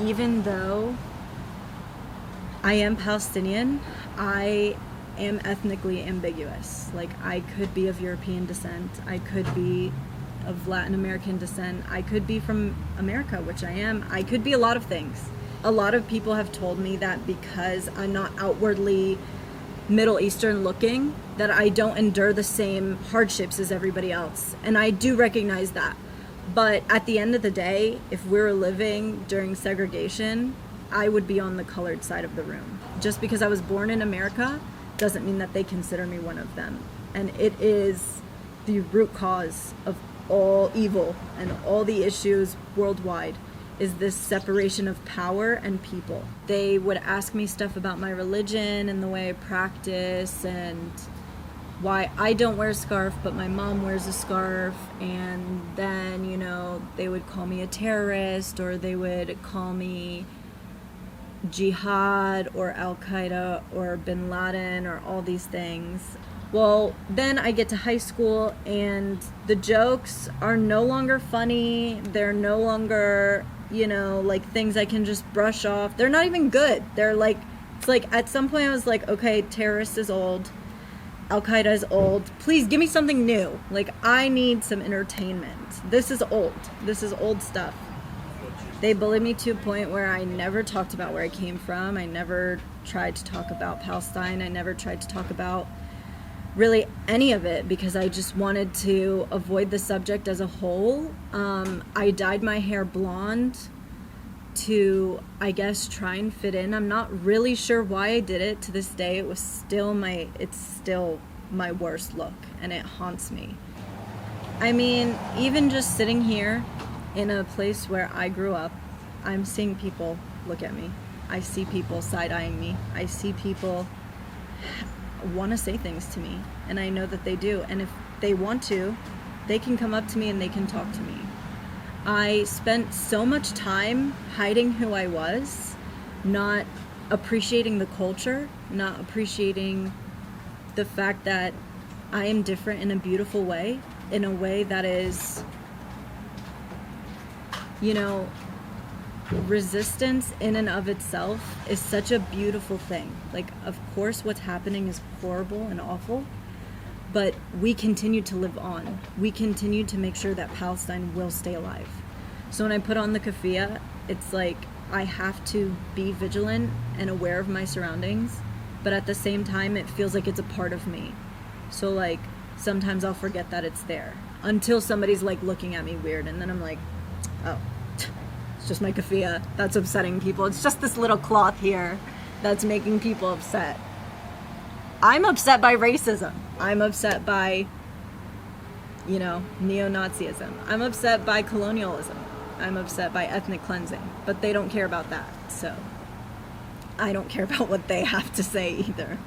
even though I am Palestinian, I am ethnically ambiguous. Like, I could be of European descent, I could be of Latin American descent, I could be from America, which I am, I could be a lot of things. A lot of people have told me that because I'm not outwardly Middle Eastern looking, that I don't endure the same hardships as everybody else. And I do recognize that. But at the end of the day, if we were living during segregation, I would be on the colored side of the room. Just because I was born in America doesn't mean that they consider me one of them. And it is the root cause of all evil and all the issues worldwide, is this separation of power and people. They would ask me stuff about my religion and the way I practice and why I don't wear a scarf but my mom wears a scarf, and then, you know, they would call me a terrorist, or they would call me jihad or Al-Qaeda or bin Laden or all these things. Well, then I get to high school and the jokes are no longer funny. They're no longer, you know, like things I can just brush off. They're not even good. They're like, it's like at some point I was like, okay, terrorist is old, Al-Qaeda is old, please give me something new. Like, I need some entertainment. This is old. This is old stuff. They bullied me to a point where I never talked about where I came from. I never tried to talk about Palestine. I never tried to talk about really any of it because I just wanted to avoid the subject as a whole. I dyed my hair blonde to, I guess, try and fit in. I'm not really sure why I did it. To this day, it's still my worst look, and it haunts me. I mean, even just sitting here in a place where I grew up, I'm seeing people look at me. I see people side-eyeing me. I see people want to say things to me, and I know that they do, and if they want to, they can come up to me and they can talk to me. I spent so much time hiding who I was, not appreciating the culture, not appreciating the fact that I am different in a beautiful way, in a way that is, you know, resistance in and of itself is such a beautiful thing. Like, of course what's happening is horrible and awful, but we continue to live on. We continue to make sure that Palestine will stay alive. So when I put on the keffiyeh, it's like I have to be vigilant and aware of my surroundings, but at the same time it feels like it's a part of me. So like sometimes I'll forget that it's there until somebody's like looking at me weird, and then I'm like, oh, it's just my keffiyeh that's upsetting people. It's just this little cloth here that's making people upset. I'm upset by racism. I'm upset by, you know, neo-Nazism. I'm upset by colonialism. I'm upset by ethnic cleansing. But they don't care about that. So I don't care about what they have to say either.